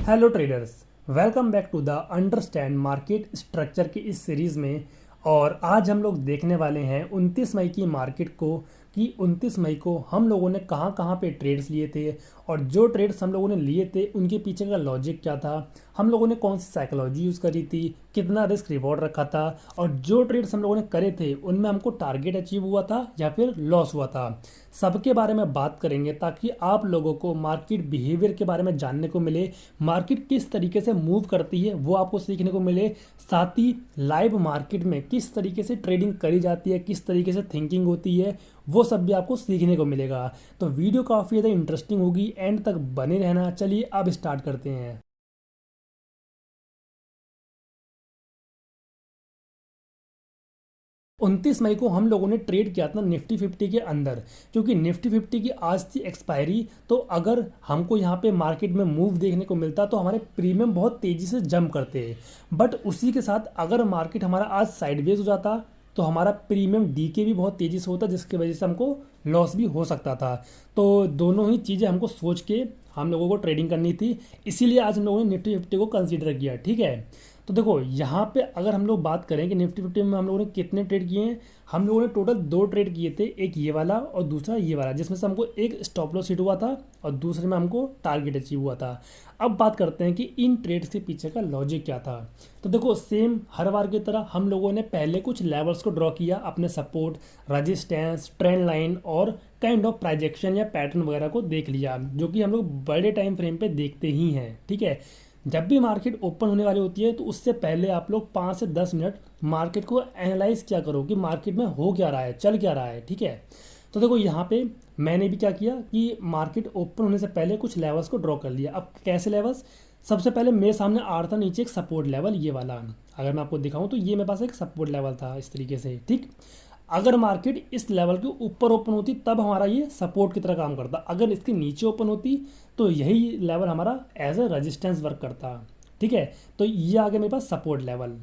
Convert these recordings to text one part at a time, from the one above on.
Hello traders, welcome back to the understand market structure की इस series में। और आज हम लोग देखने वाले हैं 29 मई की मार्केट को कि 29 मई को हम लोगों ने कहां कहां पे ट्रेड्स लिए थे और जो ट्रेड्स हम लोगों ने लिए थे उनके पीछे का लॉजिक क्या था, हम लोगों ने कौन सी साइकोलॉजी यूज़ करी थी, कितना रिस्क रिवॉर्ड रखा था और जो ट्रेड्स हम लोगों ने करे थे उनमें हमको टारगेट अचीव हुआ था या फिर लॉस हुआ था। सबके बारे में बात करेंगे ताकि आप लोगों को मार्केट बिहेवियर के बारे में जानने को मिले, मार्केट किस तरीके से मूव करती है वो आपको सीखने को मिले, साथ ही लाइव मार्केट में किस तरीके से ट्रेडिंग करी जाती है, किस तरीके से थिंकिंग होती है, वो सब भी आपको सीखने को मिलेगा। तो वीडियो काफ़ी ज़्यादा इंटरेस्टिंग होगी, एंड तक बने रहना। चलिए अब स्टार्ट करते हैं। 29 मई को हम लोगों ने ट्रेड किया था निफ्टी 50 के अंदर, क्योंकि निफ्टी 50 की आज थी एक्सपायरी। तो अगर हमको यहाँ पे मार्केट में मूव देखने को मिलता तो हमारे प्रीमियम बहुत तेज़ी से जंप करते हैं। बट उसी के साथ अगर मार्केट हमारा आज साइडवेज हो जाता तो हमारा प्रीमियम डीके भी बहुत तेज़ी से होता, जिसकी वजह से हमको लॉस भी हो सकता था। तो दोनों ही चीज़ें हमको सोच के हम लोगों को ट्रेडिंग करनी थी, इसीलिए आज हम लोगों ने निफ्टी 50 को कंसीडर किया। ठीक है, तो देखो यहाँ पे अगर हम लोग बात करें कि निफ्टी 50 में हम लोगों ने कितने ट्रेड किए हैं, हम लोगों ने टोटल 2 ट्रेड किए थे, एक ये वाला और दूसरा ये वाला, जिसमें से हमको एक स्टॉप लॉस हिट हुआ था और दूसरे में हमको टारगेट अचीव हुआ था। अब बात करते हैं कि इन ट्रेड्स के पीछे का लॉजिक क्या था। तो देखो सेम हर बार की तरह हम लोगों ने पहले कुछ लेवल्स को ड्रॉ किया, अपने सपोर्ट, रजिस्टेंस, ट्रेंड लाइन और काइंड ऑफ प्राइजेक्शन या पैटर्न वगैरह को देख लिया, जो कि हम लोग बड़े टाइम फ्रेम पे देखते ही हैं। ठीक है, जब भी मार्केट ओपन होने वाली होती है तो उससे पहले आप लोग 5 से 10 मिनट मार्केट को एनालाइज क्या करो कि मार्केट में हो क्या रहा है, चल क्या रहा है। ठीक है, तो देखो यहाँ पे मैंने भी क्या किया कि मार्केट ओपन होने से पहले कुछ लेवल्स को ड्रॉ कर लिया। अब कैसे लेवल्स, सबसे पहले मेरे सामने आ रहा था नीचे एक सपोर्ट लेवल, ये वाला। अगर मैं आपको दिखाऊं तो ये मेरे पास एक सपोर्ट लेवल था इस तरीके से। ठीक, अगर मार्केट इस लेवल के ऊपर ओपन होती तब हमारा ये सपोर्ट की तरह काम करता, अगर इसके नीचे ओपन होती तो यही लेवल हमारा एज ए रेजिस्टेंस वर्क करता। ठीक है, तो ये आ गया मेरे पास सपोर्ट लेवल।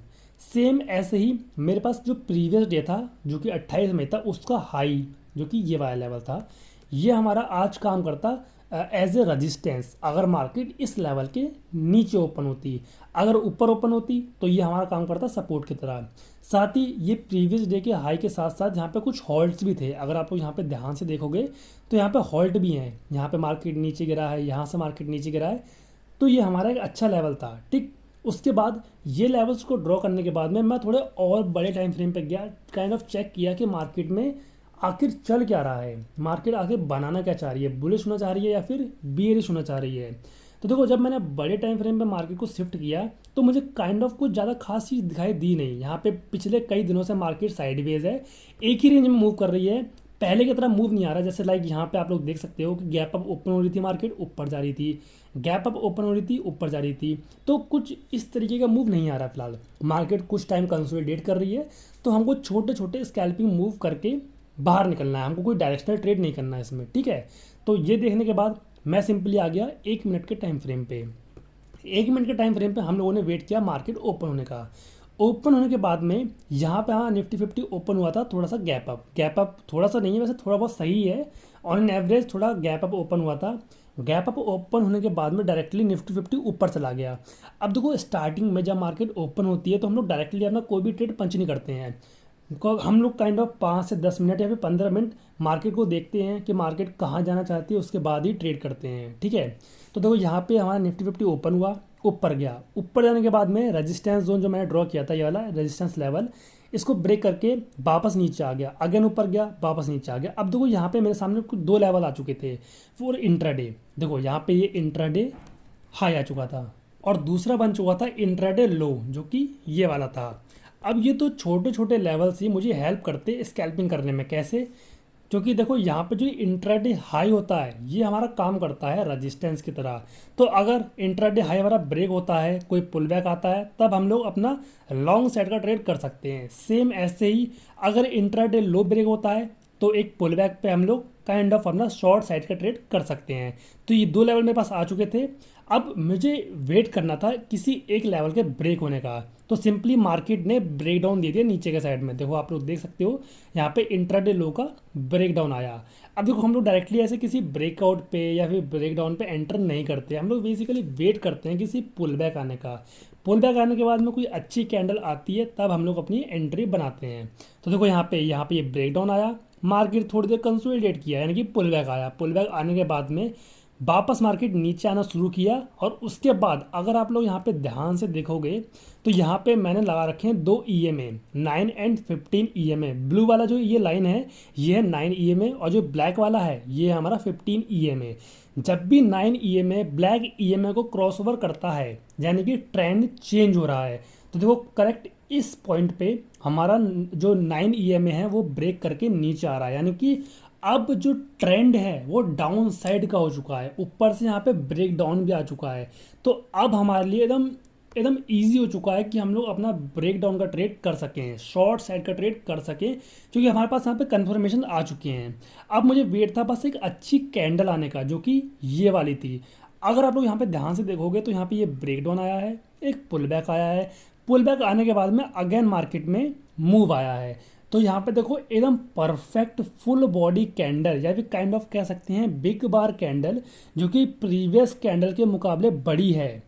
सेम ऐसे ही मेरे पास जो प्रीवियस डे था जो कि 28 में था, उसका हाई जो कि ये वाला लेवल था, ये हमारा आज काम करता एज ए रजिस्टेंस अगर मार्केट इस लेवल के नीचे ओपन होती। अगर ऊपर ओपन होती तो ये हमारा काम करता सपोर्ट की तरह। साथ ही ये प्रीवियस डे के हाई के साथ साथ यहाँ पे कुछ हॉल्ट्स भी थे। अगर आप लोग यहाँ पे ध्यान से देखोगे तो यहाँ पे हॉल्ट भी हैं, यहाँ पे मार्केट नीचे गिरा है, यहाँ से मार्केट नीचे गिरा है, तो ये हमारा एक अच्छा लेवल था। ठीक, उसके बाद ये लेवल्स को ड्रॉ करने के बाद में मैं थोड़े और बड़े टाइम फ्रेम पे गया, काइंड ऑफ चेक किया कि मार्केट में आखिर चल क्या रहा है, मार्केट आखिर बनाना क्या चाह रही है, बुलिश होना चाह रही है या फिर बियरिश होना चाह रही है। तो देखो जब मैंने बड़े टाइम फ्रेम पे मार्केट को शिफ्ट किया तो मुझे काइंड ऑफ कुछ ज़्यादा खास चीज़ दिखाई दी नहीं। यहाँ पे पिछले कई दिनों से मार्केट साइडवेज है, एक ही रेंज में मूव कर रही है, पहले की तरह मूव नहीं आ रहा। जैसे लाइक यहाँ पे आप लोग देख सकते हो कि गैप अप ओपन हो रही थी, मार्केट ऊपर जा रही थी, गैप अप ओपन हो रही थी, ऊपर जा रही थी, तो कुछ इस तरीके का मूव नहीं आ रहा फिलहाल। मार्केट कुछ टाइम कंसोलिडेट कर रही है, तो हमको छोटे छोटे स्कैल्पिंग मूव करके बाहर निकलना है, हमको कोई डायरेक्शनल ट्रेड नहीं करना है इसमें। ठीक है, तो ये देखने के बाद मैं सिंपली आ गया 1 मिनट के टाइम फ्रेम पे। 1 मिनट के टाइम फ्रेम पे हम लोगों ने वेट किया मार्केट ओपन होने का। ओपन होने के बाद में यहाँ पे हाँ निफ्टी 50 ओपन हुआ था, थोड़ा सा गैप अप थोड़ा सा नहीं है वैसे, थोड़ा बहुत सही है, ऑन एन एवरेज थोड़ा गैप अप ओपन हुआ था। गैप अप ओपन होने के बाद में डायरेक्टली निफ्टी 50 ऊपर चला गया। अब देखो स्टार्टिंग में जब मार्केट ओपन होती है तो हम लोग डायरेक्टली अपना कोई भी ट्रेड पंच नहीं करते हैं, हम लोग काइंड ऑफ 5 से 10 मिनट या फिर 15 मिनट मार्केट को देखते हैं कि मार्केट कहाँ जाना चाहती है, उसके बाद ही ट्रेड करते हैं। ठीक है, तो देखो यहाँ पे हमारा निफ्टी 50 ओपन हुआ, ऊपर गया, ऊपर जाने के बाद में रेजिस्टेंस जोन जो मैंने ड्रॉ किया था ये वाला रेजिस्टेंस लेवल, इसको ब्रेक करके वापस नीचे आ गया, अगेन ऊपर गया, वापस नीचे आ गया। अब देखो यहाँ पे मेरे सामने कुछ 2 लेवल आ चुके थे फॉर इंट्राडे। देखो यहाँ पे ये इंट्राडे हाई आ चुका था और दूसरा बन चुका था इंट्राडे लो जो कि ये वाला था। अब ये तो छोटे छोटे लेवल्स ही मुझे हेल्प करते स्कैल्पिंग करने में। कैसे, क्योंकि देखो यहाँ पे जो इंट्राडे हाई होता है ये हमारा काम करता है रेजिस्टेंस की तरह। तो अगर इंट्राडे हाई हमारा ब्रेक होता है, कोई पुल बैक आता है, तब हम लोग अपना लॉन्ग साइड का ट्रेड कर सकते हैं। सेम ऐसे ही अगर इंट्राडे लो ब्रेक होता है तो एक पुल बैक पे हम लोग काइंड ऑफ अपना शॉर्ट साइड का ट्रेड कर सकते हैं। तो ये 2 लेवल मेरे पास आ चुके थे। अब मुझे वेट करना था किसी एक लेवल के ब्रेक होने का, तो सिंपली मार्केट ने ब्रेक डाउन दे दिया नीचे के साइड में। देखो आप लोग देख सकते हो यहाँ पे इंट्राडे लो का ब्रेक डाउन आया। अब देखो हम लोग डायरेक्टली ऐसे किसी ब्रेकआउट पे या फिर ब्रेकडाउन पे एंटर नहीं करते, हम लोग बेसिकली वेट करते हैं किसी पुल बैक आने का। पुल बैक आने के बाद में कोई अच्छी कैंडल आती है तब हम लोग अपनी एंट्री बनाते हैं। तो देखो यहाँ पे ये ब्रेकडाउन आया, मार्केट थोड़ी देर कंसोलिडेट किया यानी कि पुल बैक आया। पुल बैक आने के बाद में वापस मार्केट नीचे आना शुरू किया, और उसके बाद अगर आप लोग यहाँ पे ध्यान से देखोगे तो यहाँ पे मैंने लगा रखे हैं दो EMA, 9 एंड 15 EMA। ब्लू वाला जो ये लाइन है ये है 9 EMA, और जो ब्लैक वाला है ये है हमारा 15 EMA। जब भी 9 EMA ब्लैक EMA को क्रॉस ओवर करता है यानी कि ट्रेंड चेंज हो रहा है। तो देखो करेक्ट इस पॉइंट पे हमारा जो 9 EMA है वो ब्रेक करके नीचे आ रहा है, यानी कि अब जो ट्रेंड है वो डाउन साइड का हो चुका है, ऊपर से यहाँ पे ब्रेक डाउन भी आ चुका है। तो अब हमारे लिए एकदम एकदम ईजी हो चुका है कि हम लोग अपना ब्रेक डाउन का ट्रेड कर सकें, शॉर्ट साइड का ट्रेड कर सकें, क्योंकि हमारे पास यहाँ पे कन्फर्मेशन आ चुके हैं। अब मुझे वेट था बस एक अच्छी कैंडल आने का, जो कि ये वाली थी। अगर आप लोग यहाँ पे ध्यान से देखोगे तो यहाँ पे ये ब्रेक डाउन आया है, एक पुल बैक आया है, पुल बैक आने के बाद में अगेन मार्केट में मूव आया है। तो यहाँ पे देखो एकदम परफेक्ट फुल बॉडी कैंडल, या फिर काइंड ऑफ कह सकते हैं बिग बार कैंडल, जो कि प्रीवियस कैंडल के मुकाबले बड़ी है।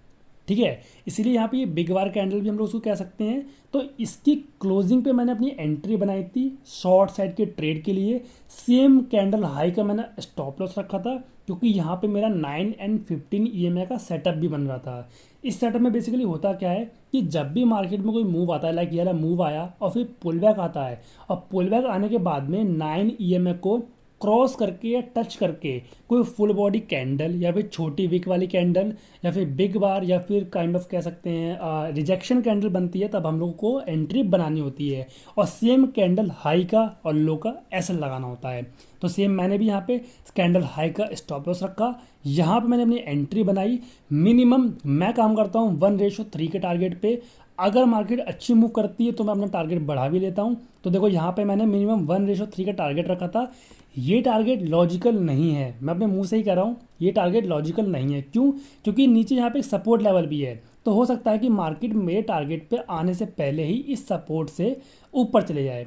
ठीक है, इसीलिए यहाँ पे ये बिग बार कैंडल भी हम लोग उसको कह सकते हैं। तो इसकी क्लोजिंग पे मैंने अपनी एंट्री बनाई थी शॉर्ट साइड के ट्रेड के लिए। सेम कैंडल हाई का मैंने स्टॉप लॉस रखा था, क्योंकि यहाँ पे मेरा 9 एंड 15 EMA का सेटअप भी बन रहा था। इस सेटअप में बेसिकली होता क्या है कि जब भी मार्केट में कोई मूव आता है, लाइक ये वाला मूव आया और फिर पुल बैक आता है, और पुल बैक आने के बाद में 9 EMA को क्रॉस करके या टच करके कोई फुल बॉडी कैंडल या फिर छोटी विक वाली कैंडल या फिर बिग बार या फिर काइंड ऑफ कह सकते हैं रिजेक्शन कैंडल बनती है, तब हम लोगों को एंट्री बनानी होती है। और सेम कैंडल हाई का और लो का ऐसा लगाना होता है। तो सेम मैंने भी यहाँ पे कैंडल हाई का स्टॉप लॉस रखा, यहाँ पे मैंने अपनी एंट्री बनाई। मिनिमम मैं काम करता हूँ 1:3 के टारगेट पे। अगर मार्केट अच्छी मूव करती है तो मैं अपना टारगेट बढ़ा भी लेता हूँ। तो देखो यहाँ पे मैंने मिनिमम 1:3 का टारगेट रखा था। ये टारगेट लॉजिकल नहीं है, मैं अपने मुंह से ही कह रहा हूँ, ये टारगेट लॉजिकल नहीं है। क्यों? क्योंकि नीचे यहाँ पे एक सपोर्ट लेवल भी है, तो हो सकता है कि मार्केट मेरे टारगेट पे आने से पहले ही इस सपोर्ट से ऊपर चले जाए।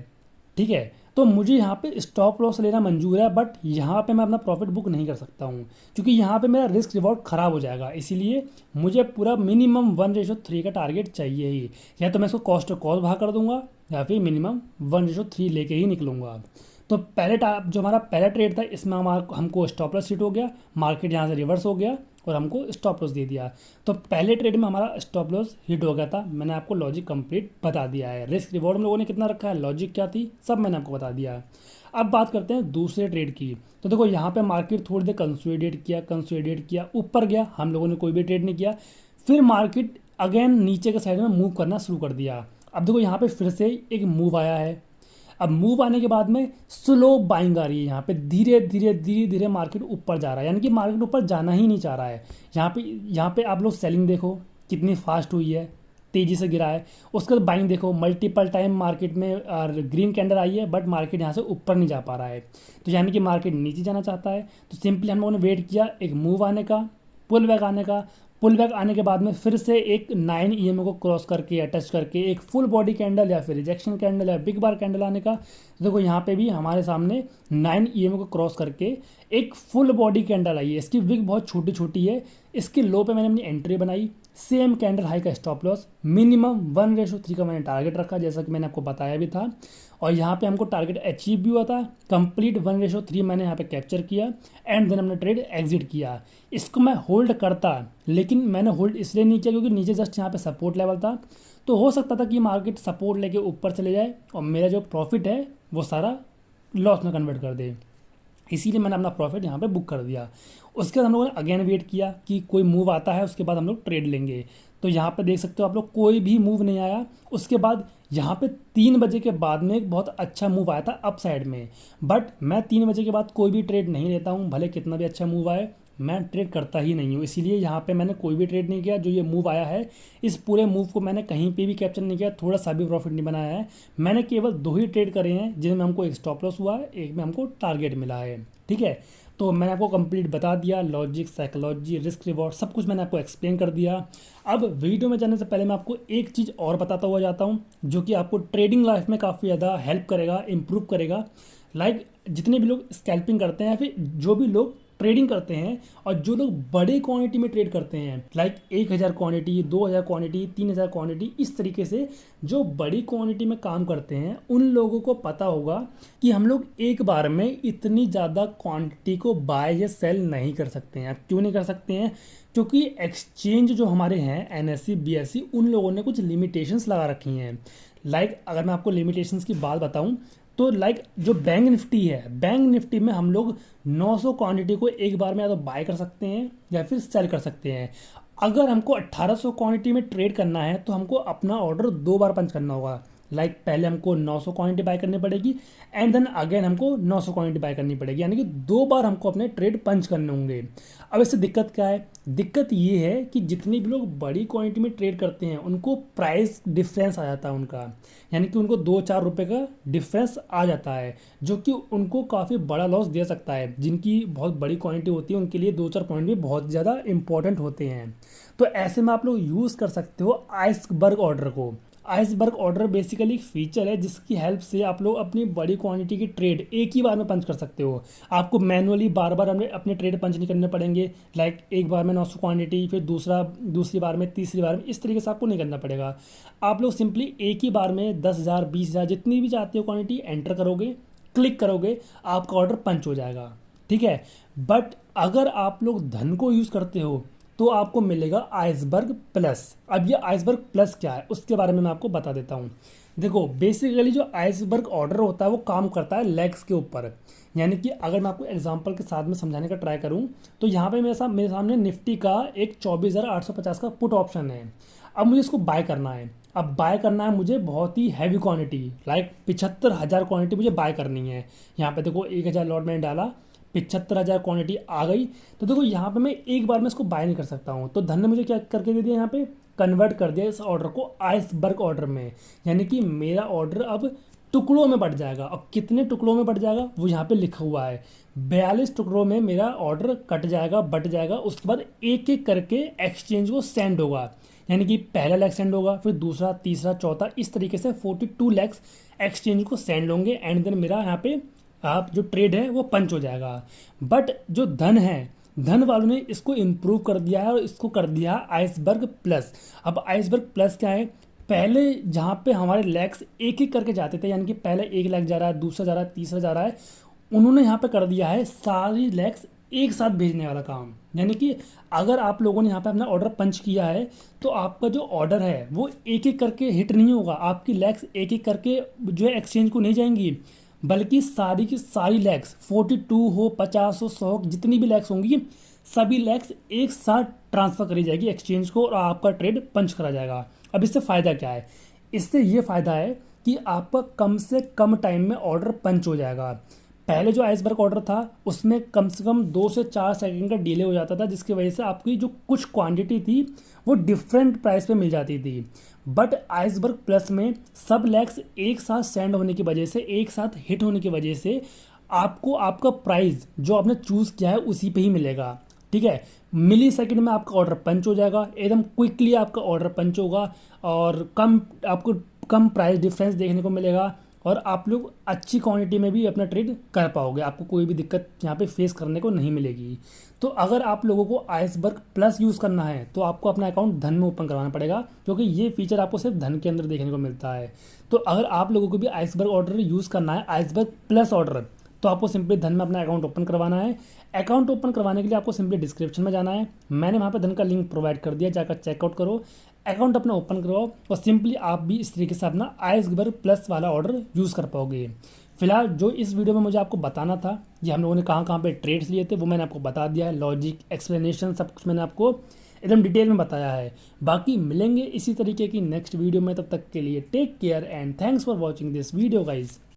ठीक है, तो मुझे यहाँ पे स्टॉप लॉस लेना मंजूर है, बट यहाँ पे मैं अपना प्रॉफिट बुक नहीं कर सकता हूँ, क्योंकि यहाँ पे मेरा रिस्क रिवॉर्ड ख़राब हो जाएगा। इसीलिए मुझे पूरा मिनिमम 1:3 का टारगेट चाहिए ही। या तो मैं इसको कॉस्ट टू कॉस्ट भाग कर दूंगा, या फिर मिनिमम 1:3 लेके ही निकलूंगा। तो जो हमारा पहला ट्रेड था, इसमें हमारा हमको स्टॉप लॉस हिट हो गया, मार्केट यहाँ से रिवर्स हो गया और हमको स्टॉप लॉस दे दिया। तो पहले ट्रेड में हमारा स्टॉप लॉस हिट हो गया था। मैंने आपको लॉजिक कंप्लीट बता दिया है, रिस्क रिवॉर्ड हम लोगों ने कितना रखा है, लॉजिक क्या थी, सब मैंने आपको बता दिया है। अब बात करते हैं दूसरे ट्रेड की। तो देखो यहाँ पे मार्केट थोड़ी देर कंसोलिडेट किया, ऊपर गया, हम लोगों ने कोई भी ट्रेड नहीं किया। फिर मार्केट अगेन नीचे के साइड में मूव करना शुरू कर दिया। अब देखो यहाँ पे फिर से एक मूव आया है। अब मूव आने के बाद में स्लो बाइंग आ रही है, यहाँ पे धीरे धीरे मार्केट ऊपर जा रहा है, यानी कि मार्केट ऊपर जाना ही नहीं चाह रहा है। यहाँ पे आप लोग सेलिंग देखो कितनी फास्ट हुई है, तेज़ी से गिरा है। उसके बाद बाइंग देखो, मल्टीपल टाइम मार्केट में ग्रीन कैंडल आई है, बट मार्केट यहाँ से ऊपर नहीं जा पा रहा है, तो यानी कि मार्केट नीचे जाना चाहता है। तो सिंपली हम लोगों ने वेट किया एक मूव आने का, पुल बैक आने का। पुल बैक आने के बाद में फिर से एक 9 EMA को क्रॉस करके या टच करके एक फुल बॉडी कैंडल या फिर रिजेक्शन कैंडल या बिग बार कैंडल आने का। तो देखो यहाँ पे भी हमारे सामने 9 EMA को क्रॉस करके एक फुल बॉडी कैंडल आई है। इसकी विक बहुत छोटी छोटी है। इसके लो पे मैंने अपनी एंट्री बनाई, सेम कैंडल हाई का स्टॉप लॉस, मिनिमम 1:3 का मैंने टारगेट रखा, जैसा कि मैंने आपको बताया भी था। और यहाँ पे हमको टारगेट अचीव भी हुआ था, कंप्लीट 1:3 मैंने यहाँ पे कैप्चर किया एंड देन हमने ट्रेड एग्जिट किया। इसको मैं होल्ड करता, लेकिन मैंने होल्ड इसलिए नहीं किया क्योंकि नीचे जस्ट यहाँ पे सपोर्ट लेवल था, तो हो सकता था कि मार्केट सपोर्ट लेके ऊपर चले जाए और मेरा जो प्रॉफिट है वो सारा लॉस में कन्वर्ट कर दे। इसीलिए मैंने अपना प्रॉफिट यहाँ पे बुक कर दिया। उसके बाद हम लोगों ने अगेन वेट किया कि कोई मूव आता है, उसके बाद हम लोग ट्रेड लेंगे। तो यहाँ पे देख सकते हो आप लोग, कोई भी मूव नहीं आया। उसके बाद यहाँ पे 3 बजे के बाद में एक बहुत अच्छा मूव आया था अप साइड में, बट मैं 3 बजे के बाद कोई भी ट्रेड नहीं लेता हूँ, भले कितना भी अच्छा मूव आए, मैं ट्रेड करता ही नहीं हूँ। इसीलिए यहाँ पे मैंने कोई भी ट्रेड नहीं किया। जो ये मूव आया है, इस पूरे मूव को मैंने कहीं पे भी कैप्चर नहीं किया, थोड़ा सा भी प्रॉफिट नहीं बनाया है। मैंने केवल 2 ही ट्रेड करे हैं, जिनमें हमको एक स्टॉप लॉस हुआ है, एक में हमको टारगेट मिला है। ठीक है, तो मैंने आपको कंप्लीट बता दिया, लॉजिक, साइकोलॉजी, रिस्क रिवॉर्ड सब कुछ मैंने आपको एक्सप्लेन कर दिया। अब वीडियो में जाने से पहले मैं आपको एक चीज़ और बताता हुआ जाता हूँ, जो कि आपको ट्रेडिंग लाइफ में काफ़ी ज़्यादा हेल्प करेगा, इम्प्रूव करेगा। लाइक जितने भी लोग स्कैल्पिंग करते हैं या फिर जो भी लोग ट्रेडिंग करते हैं और जो लोग बड़े क्वांटिटी में ट्रेड करते हैं, लाइक 1000 क्वांटिटी, 2000 क्वांटिटी, 3000 क्वांटिटी, इस तरीके से जो बड़ी क्वांटिटी में काम करते हैं उन लोगों को पता होगा कि हम लोग एक बार में इतनी ज़्यादा क्वांटिटी को बाय या सेल नहीं कर सकते हैं। अब क्यों नहीं कर सकते हैं? क्योंकि एक्सचेंज जो हमारे हैं एनएससी बीएससी, उन लोगों ने कुछ लिमिटेशंस लगा रखी हैं। लाइक अगर मैं आपको लिमिटेशंस की बात बताऊं तो लाइक जो बैंक निफ्टी है, बैंक निफ्टी में हम लोग 900 क्वांटिटी को एक बार में या तो बाय कर सकते हैं या फिर सेल कर सकते हैं। अगर हमको 1800 क्वांटिटी में ट्रेड करना है तो हमको अपना ऑर्डर 2 बार पंच करना होगा। लाइक पहले हमको 900 क्वांटिटी बाय करनी पड़ेगी एंड देन अगेन हमको 900 क्वांटिटी बाय करनी पड़ेगी, यानी कि 2 बार हमको अपने ट्रेड पंच करने होंगे। अब इससे दिक्कत क्या है? दिक्कत ये है कि जितने भी लोग बड़ी क्वांटिटी में ट्रेड करते हैं उनको प्राइस डिफरेंस आ जाता है उनका, यानी कि उनको 2-4 रुपये का डिफरेंस आ जाता है, जो कि उनको काफ़ी बड़ा लॉस दे सकता है। जिनकी बहुत बड़ी क्वांटिटी होती है उनके लिए 2-4 पॉइंट भी बहुत ज़्यादा इंपॉर्टेंट होते हैं। तो ऐसे में आप लोग यूज़ कर सकते हो आइसबर्ग ऑर्डर को। आइसबर्ग ऑर्डर बेसिकली एक फीचर है जिसकी हेल्प से आप लोग अपनी बड़ी क्वांटिटी की ट्रेड एक ही बार में पंच कर सकते हो। आपको मैनुअली बार बार अपने ट्रेड पंच नहीं करने पड़ेंगे। लाइक एक बार में 900 क्वांटिटी, फिर दूसरी बार में, तीसरी बार में, इस तरीके से आपको नहीं करना पड़ेगा। आप लोग सिंपली एक ही बार में 10,000 20,000 जितनी भी चाहते हो क्वांटिटी एंटर करोगे, क्लिक करोगे, आपका ऑर्डर पंच हो जाएगा। ठीक है। बट अगर आप लोग धन को यूज़ करते हो तो आपको मिलेगा आइसबर्ग प्लस। अब ये आइसबर्ग प्लस क्या है उसके बारे में मैं आपको बता देता हूँ। देखो बेसिकली जो आइसबर्ग ऑर्डर होता है वो काम करता है लेग्स के ऊपर। यानी कि अगर मैं आपको एग्जांपल के साथ में समझाने का ट्राई करूँ तो यहाँ पे मेरे सामने निफ्टी का एक 24,850 का पुट ऑप्शन है। अब मुझे इसको बाय करना है। अब बाय करना है मुझे बहुत ही हैवी क्वांटिटी, लाइक 75,000 क्वांटिटी मुझे बाय करनी है। यहाँ पे देखो 1,000 लॉट मैंने डाला, 75,000 क्वांटिटी आ गई। तो देखो यहाँ पे मैं एक बार में इसको बाय नहीं कर सकता हूँ, तो धन ने मुझे क्या करके दे दिया, यहाँ पे कन्वर्ट कर दिया इस ऑर्डर को आइसबर्ग ऑर्डर में। यानी कि मेरा ऑर्डर अब टुकड़ों में बढ़ जाएगा। अब कितने टुकड़ों में बढ़ जाएगा वो यहाँ पे लिखा हुआ है, 42 टुकड़ों में मेरा ऑर्डर कट जाएगा, बट जाएगा। उसके बाद एक एक करके एक्सचेंज को सेंड होगा, यानी कि पहला लेग सेंड होगा, फिर दूसरा, तीसरा, चौथा, इस तरीके से 42 लेग्स एक्सचेंज को सेंड होंगे एंड देन मेरा यहाँ पे आप जो ट्रेड है वो पंच हो जाएगा। बट जो धन है, धन वालों ने इसको इम्प्रूव कर दिया है और इसको कर दिया आइसबर्ग प्लस। अब आइसबर्ग प्लस क्या है? पहले जहाँ पे हमारे लेग्स एक एक करके जाते थे, यानी कि पहले एक लेग जा रहा है, दूसरा जा रहा है, तीसरा जा रहा है, उन्होंने यहाँ पे कर दिया है सारी लेग्स एक साथ भेजने वाला काम। यानी कि अगर आप लोगों ने यहाँ पे अपना ऑर्डर पंच किया है तो आपका जो ऑर्डर है वो एक एक करके हिट नहीं होगा, आपकी लेग्स एक एक करके जो है एक्सचेंज को नहीं जाएंगी, बल्कि सारी की सारी लेग्स 42 हो, 50 हो, 100 जितनी भी लेग्स होंगी, सभी लेग्स एक साथ ट्रांसफ़र करी जाएगी एक्सचेंज को और आपका ट्रेड पंच करा जाएगा। अब इससे फ़ायदा क्या है? इससे ये फ़ायदा है कि आपका कम से कम टाइम में ऑर्डर पंच हो जाएगा। पहले जो आइसबर्ग ऑर्डर था उसमें कम से कम 2 से 4 सेकंड का डिले हो जाता था, जिसकी वजह से आपकी जो कुछ क्वांटिटी थी वो डिफरेंट प्राइस पे मिल जाती थी। बट आइसबर्ग प्लस में सब लेग्स एक साथ सेंड होने की वजह से, एक साथ हिट होने की वजह से आपको आपका प्राइस जो आपने चूज़ किया है उसी पे ही मिलेगा। ठीक है। मिली सेकेंड में आपका ऑर्डर पंच हो जाएगा, एकदम क्विकली आपका ऑर्डर पंच होगा और आपको कम प्राइस डिफरेंस देखने को मिलेगा और आप लोग अच्छी क्वांटिटी में भी अपना ट्रेड कर पाओगे। आपको कोई भी दिक्कत यहाँ पे फेस करने को नहीं मिलेगी। तो अगर आप लोगों को आइसबर्ग प्लस यूज़ करना है तो आपको अपना अकाउंट धन में ओपन करवाना पड़ेगा, क्योंकि ये फीचर आपको सिर्फ धन के अंदर देखने को मिलता है। तो अगर आप लोगों को भी आइसबर्ग ऑर्डर यूज़ करना है, आइसबर्ग प्लस ऑर्डर, तो आपको सिंपली धन में अपना अकाउंट ओपन करवाना है। अकाउंट ओपन करवाने के लिए आपको सिंपली डिस्क्रिप्शन में जाना है, मैंने वहाँ पर धन का लिंक प्रोवाइड कर दिया, जाकर चेकआउट करो, अकाउंट अपना ओपन करवाओ और सिंपली आप भी इस तरीके से अपना आइसबर्ग प्लस वाला ऑर्डर यूज़ कर पाओगे। फिलहाल जो इस वीडियो में मुझे आपको बताना था, ये हम लोगों ने कहाँ कहाँ पे ट्रेड्स लिए थे वो मैंने आपको बता दिया है, लॉजिक, एक्सप्लेनेशन सब कुछ मैंने आपको एकदम डिटेल में बताया है। बाकी मिलेंगे इसी तरीके की नेक्स्ट वीडियो में, तब तक के लिए take care and thanks for watching this video guys.